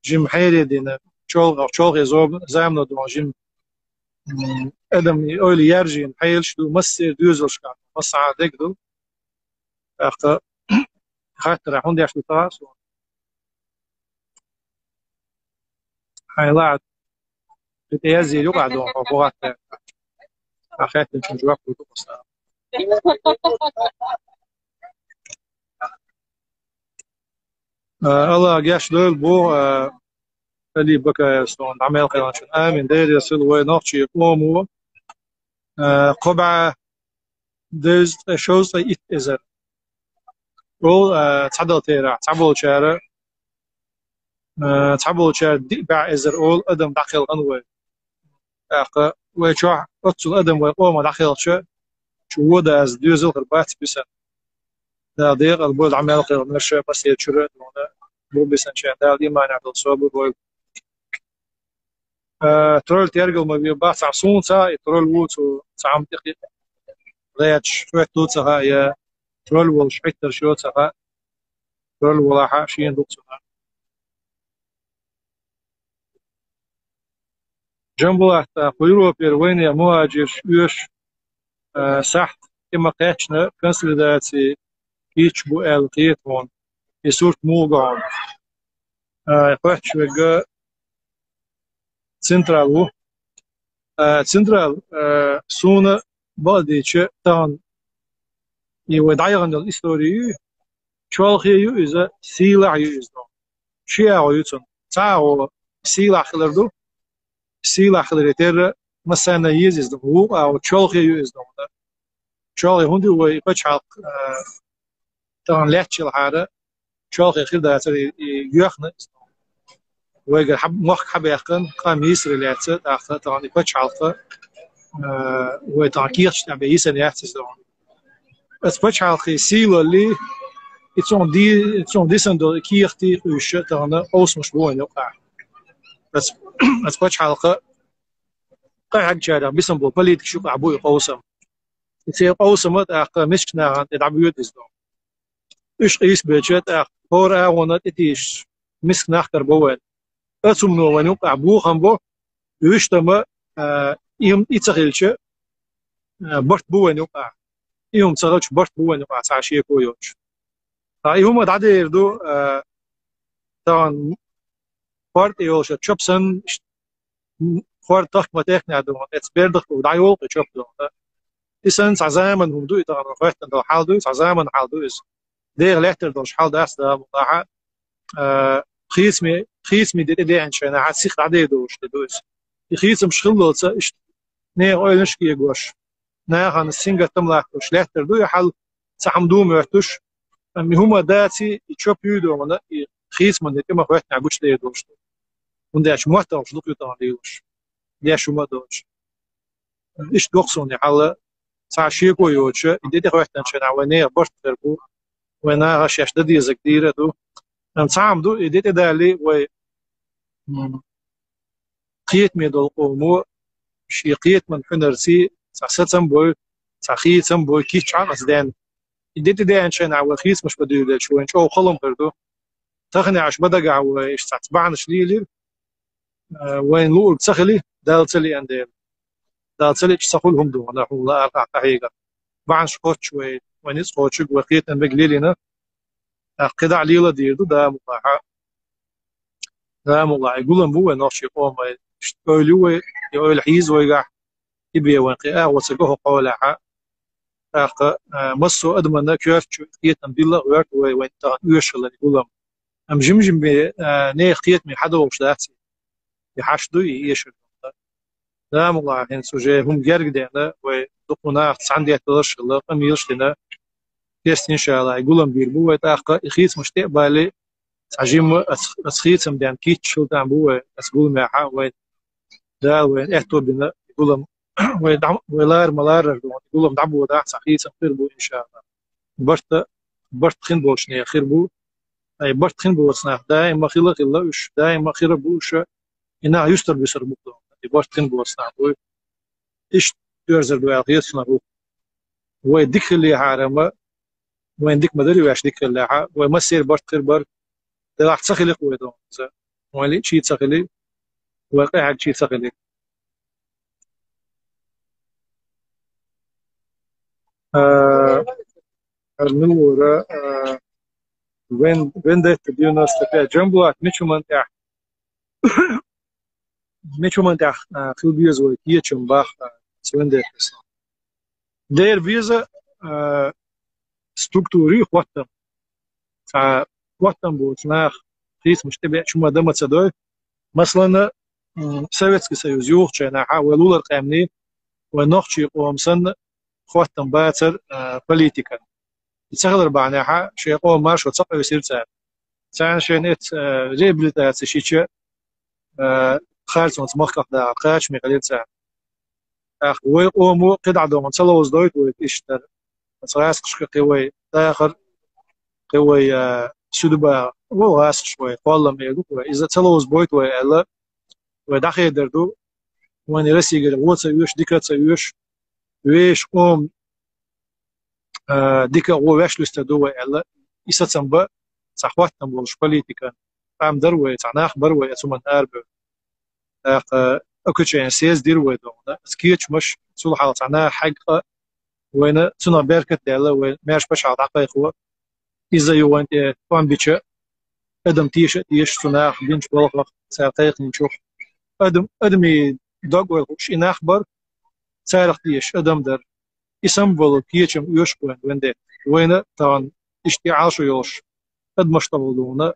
Speaker 1: جيم حيري دينا شول يزوب زامنا دو جيم أدم يقول يرجي حيل شدو مسير دوزل شكان مسعى دقدو أخ خاطر هون ديش بتاعس حيلات بتيازي يقعدوا فوقات أخاك نشوف جواب وتقص الله جاش دول بو اللي بكا سون عمل قيانشون آمين دير يصل ونقشي يقوموا قبعة دز شوز إيت إزر رول تعدل تيرا تعبول شارع دي باع إزر أول أدم داخل أنوي أق ويشوع أتصل أدم ويقوم داخل شو ده از دوزل غربات بسن ده ديق البول عمل قير مرشة بس يتشرد ونا بو بسن شان ده دي ما نعدل صوب بول ترول تيرجل ما بيباع عصون سا ترول ووتو سام دقيقة غيتش شوية توت سها يا ترول وول شحتر شو سها كل ولا شيء دوكسنا جنبه قيرو بيروين يا مهاجر يش سحت كما قاتشنا كونسوليداتي كيتش بو ال قيتون يسورت موغان قاتش وجا سنترالو سنترال سونا بالديتش تان يودعيغن الإسطوري شوالخي يؤذى سيلع يؤذى شيعو يتون تعو سيلع خلردو سيلع خلريتر مثلا يزيز هو أو شوالخي يؤذى شوالخي هندي ويبتشعق تان لاتشل هذا شوالخي خلدا يخن ويقال حب مخ حب يخن قام يسر لاتس أخذ تان يبتشعق وتان كيرش تبع يسر لاتس يبتشعق سيلع اللي het zo'n dissende kierti usje dan osmos woon ook daar. Het patch halge قاعد جادا بسم بو بليد شوك عبوي قوسم يصير قوسم اخ مشكنا عند العبيد ازدو ايش قيس بجت اخ هورا ونت اتيش مسك ناخر بوين اتم نو ونوق عبو خمبو يشتم يوم يتغلش برت بوين يوقع يوم تغلش برت بوين يوقع تعشي كويوش هما دعدي يردو طبعا فارت يوش تشوبسن فارت تخ ما تخني عدو اتسبيردخ ودعيول تشوب دو إسان زمان هم دو طبعا فايت دو حال دو زمان حال دو إس دير لحتر دوش حال داس دا مطاعة خيسمي دي انشانا عاد سيخ دعدي دوش دو إس خيسم شخلو تسا إش نير أوي نشكي يقوش نير عن السنجة تملاك دوش لحتر دو يحل تحمدو مرتوش هما داتي يتشوب يدو من خيس من كما فات نعبوش ليه دوش ونداش موتا وش لقيت على ليش ليش ما دوش إيش دوخسون على ساشيكو يوتش إدي فات نشنا ويني برت تربو وينا غشاش ددي زكديرة دو نسام دو إدي تدالي و قيت ميدل قومو شي قيت من حنرسي ساساتم بوي ساخيتم بوي كيتش عن أزدان إديت دي عشان عو خيس مش بدو يدل شو إنشو خلهم بردو تخني عش بدق عو إيش تعتبعنا شليلي وين لول تسخلي دالتلي عندهم دالتلي تسخلهم دو أنا هو لا أرقع تحيقة بعن شقوت شوي وين يسقوت شو وقيت أن بقليلنا قدع ليلة ديردو دا مطاعة دا مطاعة يقولن بو نوشي قوم يقولوا يقول حيز ويقع يبي وينقيا وسقوه قولها أخ مصر أدمنا كيرش قيت نبيلا غيرت وين تا يوشل يقولهم أم جمجم نه قيت من حدا وشلاتي يحشدو يشل لا والله هن سوجي هم جرق دينا ودقنا عندي أتدرش الله قم يرشلنا كيست إن شاء الله يقولهم بيربو وتأخ يخيس مستقبلي عجيم أسخيتهم دام كيت شو دام بو أسقول معها وين دا وين إحتو بنا يقولهم ويلار ملار يقولهم دعبوا دا صحيح خيربو إن شاء الله برت خين بوشني خيربو أي برت خين بوشنا دائما خير الله وش دائما خير بوش إنها يستر بسر بقدام برت خين بوشنا بو إيش ترزر دوال يسنا بو ويدك اللي حارمه وين ديك مدري واش ديك اللي وما سير برت خير بر راح تسخلي قوي دون ولا شيء تسخلي واقع شيء تسخلي المنورة وين ده تبينا استفاد جنبه ميشو منتع خل بيز وكيه جنبه وين ده دير بيزا ستركتوري وقتم بوتناخ خيس مشتبه شو ما دام تصدق مثلا Советский Союз يوخشنا حاولوا القامني ونخشي قومسن خوتم باتر بوليتيكا يتسخر بعناها شيء قوم ماش وتصقر يصير سان شنت ريبلتا تشيتش خالص مخكف دا قاش مقليل سان اخ ويقوموا قطع دوم صلوز دويت ويشتر صراس قوي اخر قوي سودبا وغاس شوي والله ما يقول اذا صلوز بويت ولا وداخل دردو وين يرسي قال وصل يوش ديكات يوش ويش قوم ديكا هو واش لستدو ولا يساتسمبا صحوتنا بولش بوليتيكا عم دروي تعناخ بروي اتومن ارب اكوتشين سيز ديروي دون سكيتش مش صلحة تعناخ حق وين تنا بيركت دالا وين ماش باش على دقيقة إذا يوان وان بيتش أدم تيش تناخ بينش بلغ ساقيق نشوف أدمي دوغ وش إن أخبر سارق تيش أدم در اسم بولو كيتشم يوش وين ده وين تان اشتعال شو يوش أدمش طولونا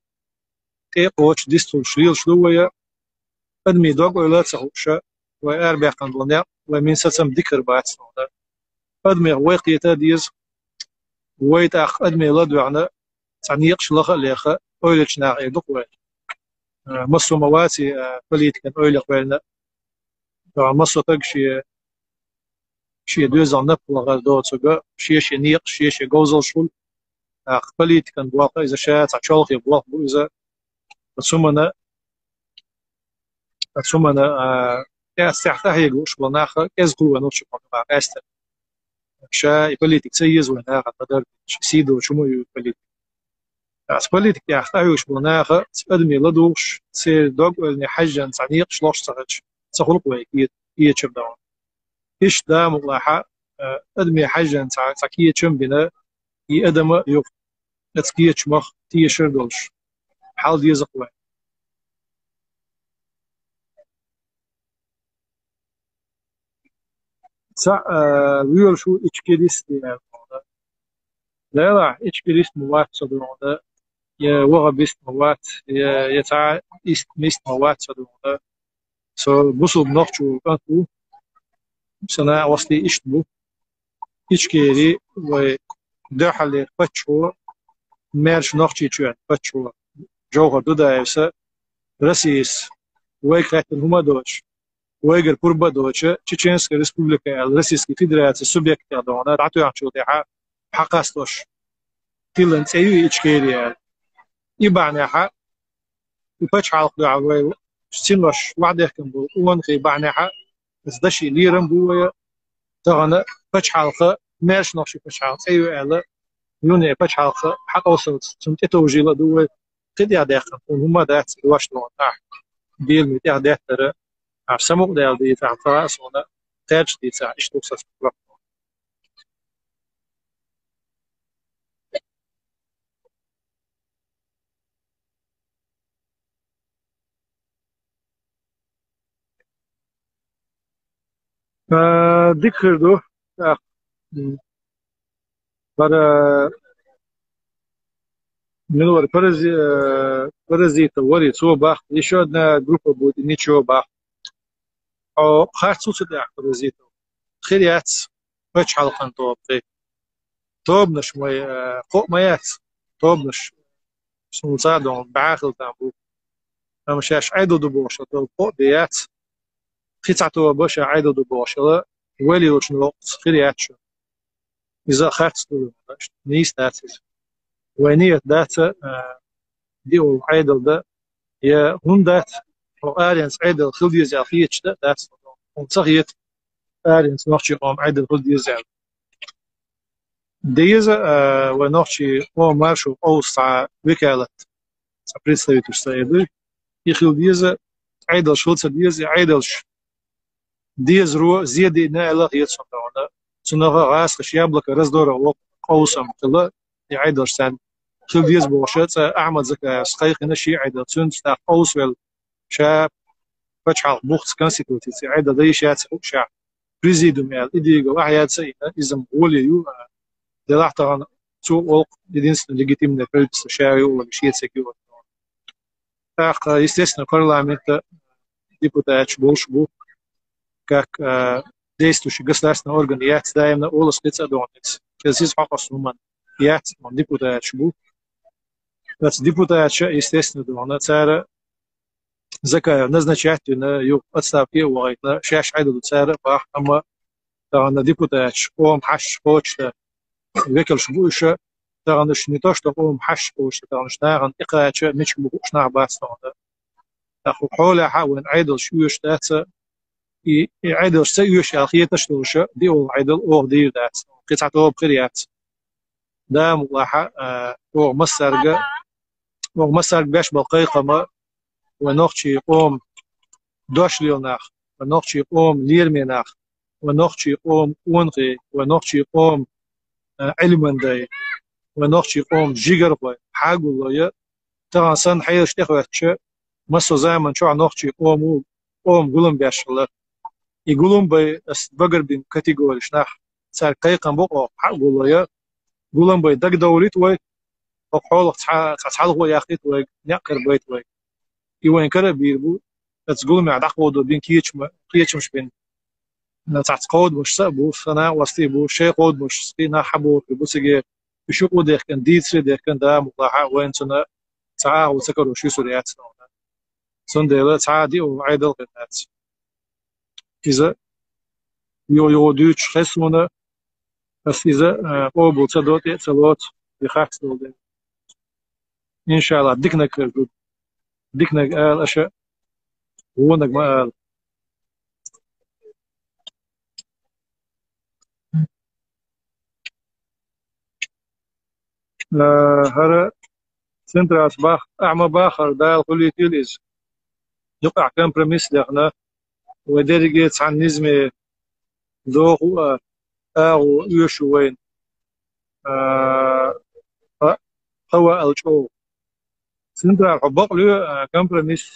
Speaker 1: تي قوش ديستول شريل شلوية أدمي دوغ ولا تسهوش وأربع قنبلنا ومن ستم ذكر بعد سنة أدمي ويقيتا ديز ويتاخ أدمي لدوعنا تعنيق شلخ ليخ أولش ناق يدق مصر مواتي بوليتيكا أولي قبلنا مصر تقشي شي دوزان نبلغ دوت سوغا شي نيق شي غوزل شول بوليتيكا بواقع إذا شاء تعشالخ يبواق بو إذا تصمنا استحتاج يقوش بناخ كزقوا نوش بناخ است شا بوليتيك سيز وناخ قدر سيدو شمو بوليتيك بوليتيك يحتاجوش بناخ أدمي لدوش سير دوغ اللي حاجة صنيق شلوش صغش سخلق ويكيد يتشبدون إيش دا ملاحة أدمي حاجة سكية شم بنا يأدم يوف تسكية شمخ تيشر دولش حال ديزق وين سا ويل شو إتشكيريست يعني لا لا إتشكيريست موات صدرونه يا وغا بيست موات يا تاع إست ميست موات صدرونه سو بوصل بنوخشو كانتو سنة وصلي إشتبو إتشكيري و ده حالي فتشو مارش نوخشي تشوان فتشو جوغا دودا يوسا رسيس ويكات هما دوش ويجر قربة دوشة تشينسكا ريسبوبليكا الروسيسكي فيدرالية سوبيكت دونا تعطوا عن شو تيحا حقاستوش تيلن تيجي إتشكيري يبعني حق يبتش على قدر عوي سينوش وعد يحكم بو وان خي بعني حق بس دشي ليرم بويا تغنى بتش حلقة ماش نوشي بتش حلقة أيوة ألا يوني بتش حلقة حق وصلت سنت توجيلا دوي قد يعداقن وهما دات واش لون بيل ميت يعداق ترى عسمو دال دي تاع فراس ولا تاج دي تاع اشتوكس ذكر دو para minor parazita وري سو باخ еще одна группа будет ничего бах او خاصو تدع parazita خيريات باش حلقن توبنش مي فوق ميات توبنش سنصادون بعاقل تابو مش عيدو دبوش فوق ديات خيتعتو باش عيدو دبوش ولي وش نوقت خيريات شو إذا خاصو نيس داتس وينية داتا ديو عيدل ده يا هم دات أو آلينس عيدل خلدي زال خيتش دات ونصغيت آلينس نوخشي قوم عيدل خلدي زال ديزا ونوخشي قوم مارشو أوسع وكالة представитель стоит и خلديزا عيدل شولتر ديز عيدلش ديز رو زيادة نالا يتصون دونا سنغا غاس خشيابلك رزدورا وق قوسم تلا يعيدلش سان خلديز بوشت أعمل زكاة سخيخ نشي عيدل تون ستاق أوسويل شاب فتح بوخت كونستيتوتي عيدل دي شات شاب بريزيدوم يال إديغو أحياد سيئة إزم غولي يو دي لحظة تو أوق دينس لجيتيم نفرد شاري ولا بشيء سكيو так естественно парламент депутат Болшбу как действующий государственный орган яц даемно олос спецадонец через хакасуман яц депутат Шбу депутат естественно дона цара закая назначать на юг отставки уайта шаш айду цара бах ама тагана депутат ом хаш почта векел Шбуша ترى не то что قوم حش وش ترى نشتغل إقراء شيء مش بقوش نعباس هذا أخو حوله حاول عيدل شو يشتات يعيدل سيوش أخيه تشتوش دي أو عيدل أو دير ذات قطعة أو بخيريات ده ملاحة أو مسرجة ومسار باش بالقيقة ما ونوخشي قوم دوش ليوناخ ونوخشي قوم ليرميناخ ونوخشي قوم أونغي ونوخشي قوم علما داي ونوخشي قوم جيجر قوي حاقو لويا تغان سن حيش تخواتش مسو زامن شو نوخشي قوم قوم باش الله يقولون بي بقر بين كاتيجوري شناح سار قيقا بقى حاقو لويا قولون بي دق دوليت وي وحول تحال هو ياخيت وي نقر بيت وي يوين كره بيربو تقول مع دقو دو بين كيتش مش بين تحت قود مش سبو فنا وستي بو شي قود مش سقينا حبو في بوسجي بشوقو ده كان ديتري ده كان دا مطلعه وين سنه ساعه وسكروا شو سوريات سندله تعادي وعيدل قنات اذا يو دوتش خسمونه بس اذا قوبل تصدوت يتصلوت بخاكس دول ان شاء الله ديكنا كرجود ديكنا قال اشياء ونك ما قال هذا سنتراس باخ أعمى باخر دال كل تيليز يقع كمبرميس دهنا ودرجة عن نزمة دوغ أو يشوين هو الجو سنترا حبق له كمبرميس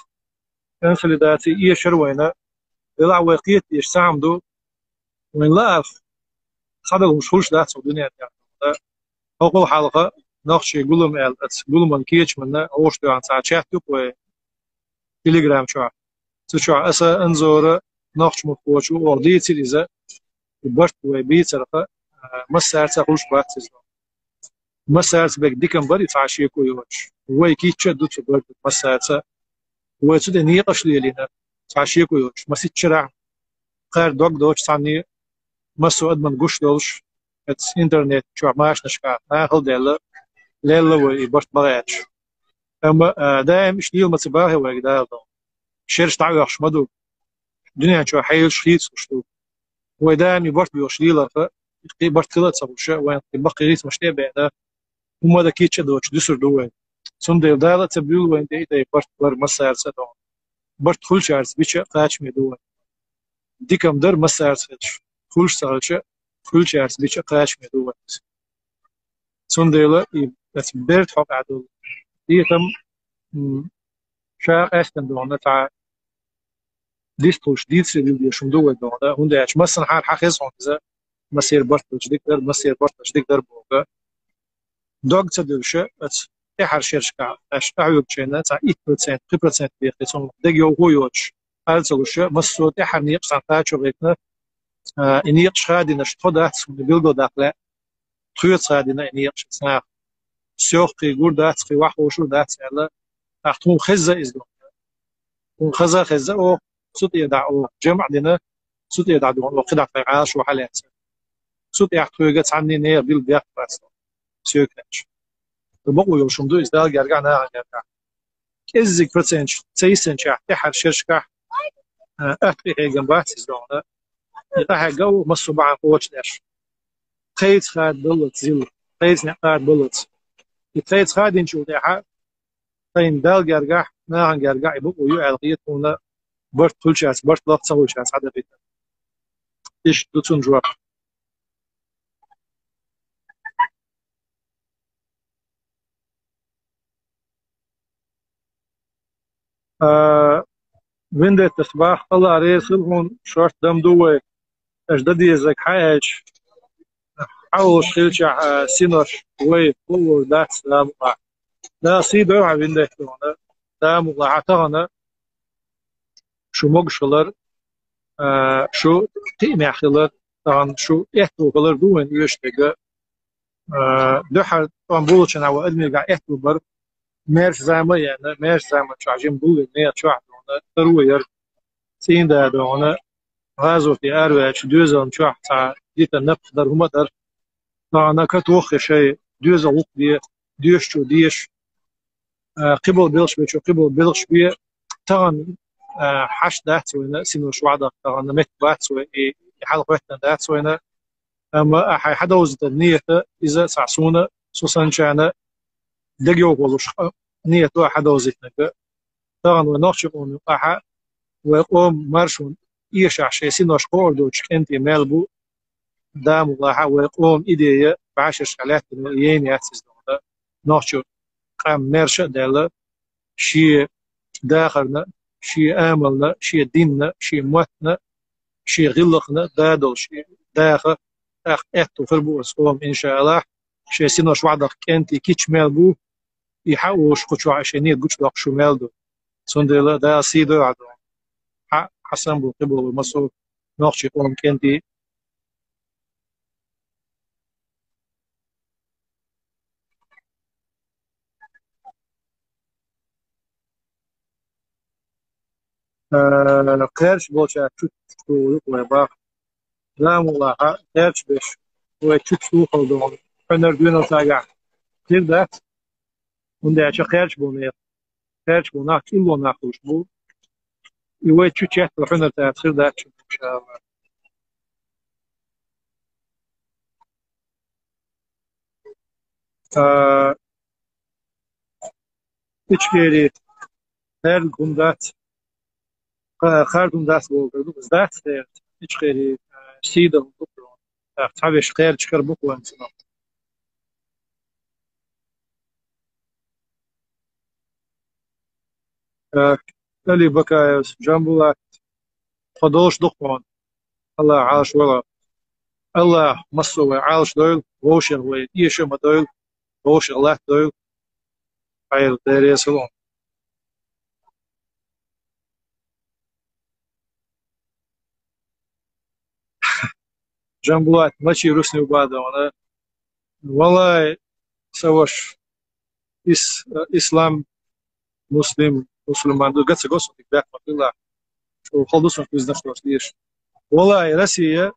Speaker 1: كنسلداتي إيه شروينا بلا وقيت يشتعم دو وين لا أف صدق مش هوش ده الدنيا يعني أول حلقة نخشي يقولون يقولون من كيتش منا أوش تو عن ساعة شاتوك و تليجرام شو شو أسا أنزور نخش مفوشو ورديت إذا برت وبيت سرقة مسار تخش باتز مسار بك ديكم بري تعشي كويوش وي كيتش دوت برت مسار وتد نيقش لينا تعشي كويوش مسيت شرع قار دوغ دوش ثاني مسو أدمن قش دوش إنترنت شو ماش نشكا ناخل ديلا ليلا ويبرت بغيتش أما دائم شديل ما تباهي ويقدر شيرش تعيش مدو دنيا شو حيل شخيص وشتو ودائم يبرت بيوشليلا برت كلا تصبوش وين يبقى ريت مش تابع وما ذا كيتش دوش دسر دوين سندل دالا تبيول وين دي برت بر مسار سدون برت كل شارس بيش قاش مدون ديكم در مسار سدش كل سالش كل شارس بيش قاش مدون سندل بس برت حق عدل ديكم شاق أستن دون تاع ديستوش ديتس اللي يشوم دوت دون هوندا اش مثلا حال حخيص هوندا مسير برت جديك مسير برت جديك بوغا دوغ تدوش ات احر شركه اش اعيب تشينا تاع 8% 3% بيخيصون دغيو هويوش الزوش مسو احر نيقص تاعو غيتنا اني يقشادي نش تودات بيلدو داخله تخيط غادينا اني يقشنا سوقي غوردات في واحد وشو دات على اختون خزه ازدو خزه او صوت يدعو جمع دينا صوت يدعو وقدع في عاش وحالات صوت يحتوجت عني نير بالبيع بس سيوكنش بقوا يوشم دو إزدال جرجعنا جرجع إزيك برسنج تيسن شاح تحر شركة أحكي جنبات إزدونا يطلع جو مصر بعد قوتش داش خيط خاد بلط زيل خيط نقاد بلط خيط خاد إنشو تحر خين دال جرجع ناعن جرجع بقوا يعلقيت هنا برت كل شيء برت لا تسوي شيء هذا بيت إيش دوتون جواب وين تصبح الله ريسل هون شرط دم دوي أجدادي زك حاج حاول شيلش سينوش وي فلو داس لا سيدو عبين ده هون ده مقاطعنا شو مقشلر شو تيمع خلر طبعا شو يحتو خلر دوين يشتغل دحر طبعا بولشنا وأدمي قاعد يحتو بر مارش زعما يعني مارش زعما شو عجيم بول نية شو عدونا تروير سين ده دونا غازو في أروع دوزن شو حتى ديت النقدر هم در طبعا كتوخ شيء دوزن وق دي ديش شو ديش قبل بيلش بيشو قبل بيلش بي طبعا حش ده سوينا سينو شو عدا طبعا مت بات سوي حلقة وقتنا ده سوينا أما حدا وزت النية إذا سعسونا سوسن شانا دقيق والوش نية واحد وزيتنا طبعا ونخشون قاحة ويقوم مارشون يشع شيء سينوش قوردوش كنتي مالبو دام الله ويقوم إيديه بعشر شغلات ين ياسس دولا نخشون قام مارشة دالا شي داخلنا شي آملنا شي ديننا شي موتنا شي غلقنا دادل شي داخل اخ اتو فربوس قوم ان شاء الله شي سينوش وعدك كنتي كيتش مالبو يحوش قشو عشانية قش شو مالدو سندلا دا سيدو عدو حسن بو قبل مصر نقشي قوم كنتي قيرش بوشا تشتو ويباق لا والله قيرش بش وتشتو خلدون فنر دون تاجع كيف ذات وندي عشان قيرش بو قيرش بو ناك إلو ناقوش بو يوي تشتشت وحنر تاعت خير ذات إن شاء الله إيش هر گندات خر گندات بولدو زدات هیچ خیلی سیده بکن تعبش خیر چکر بکن سنا اللي بكا جنبه خدوش دخون الله عاش ولا الله مصو عاش دويل ووش وي يشم دويل ووش الله دويل عيل ديري سلون جنبه ماشي رسني وبعد وانا والله سوش اسلام مسلم مسلمان دو قصة قصة تكبير الله شو خلصنا في نفس ليش والله رسيه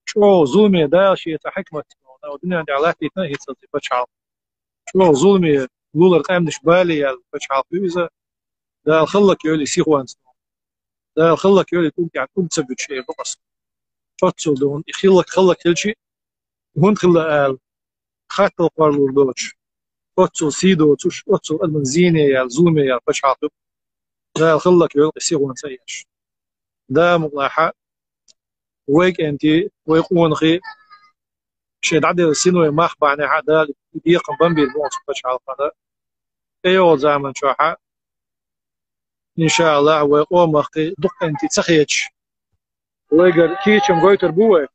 Speaker 1: شو ظلمي دا شيء حكمة ودنيا عندي علاتي تنهي تصدي بشعل شو ظلمي لولا القيم نش بالي يا بشعل فيزا دا الخلك يولي سيخوان دا الخلك يولي كنت يعني كنت تسبب شيء بقص شو دون خلك كل شيء هون خلا قال خاطر قارلو دوتش اوتسو سيدو توش اوتسو المنزيني يا ظلمي يا بشعل دا الخلك يولي سيخوان سيش دا ملاحة ويك انتي ويقون خي شيء عدد السنوي ما أخبرني حدا يقم بمبي الموت بشعل هذا أيوة زمن شوحة إن شاء الله ويقوم أخي دق أنت تسخيتش ويقر كيتشم قويتر بوه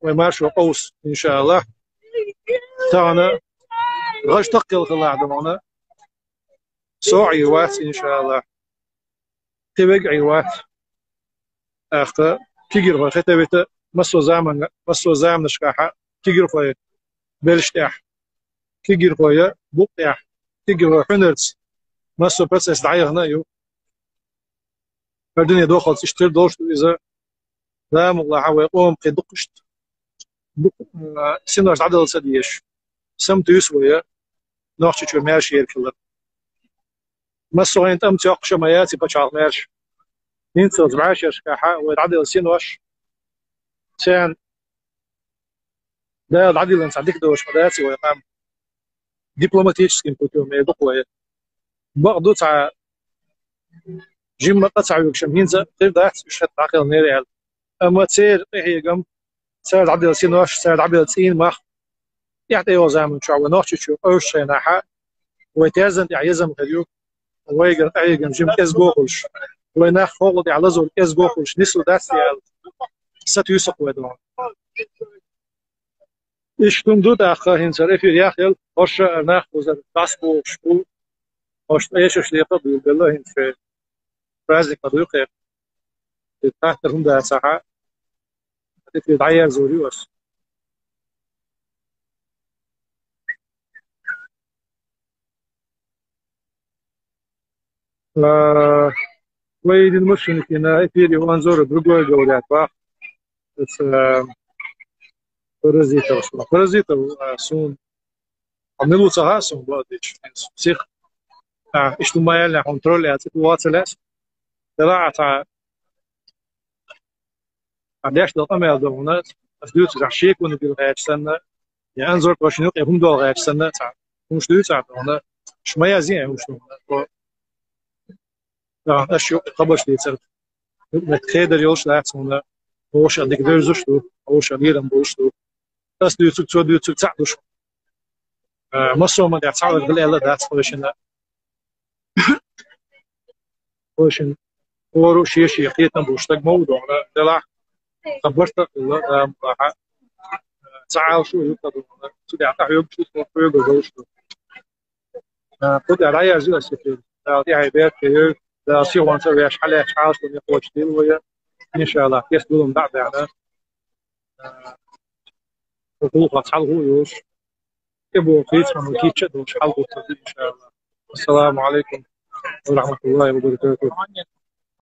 Speaker 1: ويمارشوا قوس إن شاء الله تانا غش تقل خلاع دمونا سوعي وات إن شاء الله تبقعي وات أختا كيجر هو ختبت مسو زمن شكاحة كيجر هو بلشتاح كيجر هو بقتاح كيجر هو حنرتس مسو بس استعيه هنا يو فالدنيا دخل تشتري دوش إذا لا والله ويقوم قدقشت سنوش عدد سديش سمت يسوي نوحش شو ماشي يركلا مسو انت ام تيقش مياتي بشعر ماشي ينسى 17 شكاحة ويتعدل سنوش سان ده العدل انت عندك دوش مداتي ويقام دبلوماتيش كنت يدقوا بعضو تاع جيم قطع يكشم ينزل غير ذات مش هتعقل نيري اما تصير هي قام سعد عبد السين واش سعد عبد السين ما يعطي وزام شو ونوش شو اوش ناحا ويتازن يعزم غيو ويقر ايقن جيم اس جوخش ويناخ فوق على زول اس جوخش نسو داس يال ست يوسق ودون ايش تندو داخل هنسر في ياخل وش ناخ وزر باسبو شو وش ايش شليقه بالله هن في برازيل قدوقه تحت هم ده ساعه تتعير زوري وش ويد المشن كنا يفيدي وانزور برجول جولات با بس فرزيتا سون عملوا سون بادش سيخ ايش ما يلا كنترول يا واتسلاس طلعت عنديش دقم يا دونات اسدوت رشيك ونبي الغاج سنه يعني انظر باش نلقي هم دول غاج سنه تاع مش دوت تاع دونا شمية زين وشو أشيو قبش لي صرت نتخيل اليوش لا يحسون هوش أديك درزوش له هوش أديرم بوش له بس ديوتك تو ديوتك تعدوش مصر ما يعتبر بالله that's وشن ورو شيء قيتنا بوشتك موضوع لا خبرت لا تعال شو يقدر تدي عطاه يوم شو يقدر يوش قد عليا زي السفير دي عيبات كيو لا سي وان سوي شحال شحال شو يقوش ديال ويا ان شاء الله كيس دول بعد يعني حقوق شحال هو يوش يبو قيت من كيتشد شحال هو ان شاء الله السلام عليكم ورحمة الله وبركاته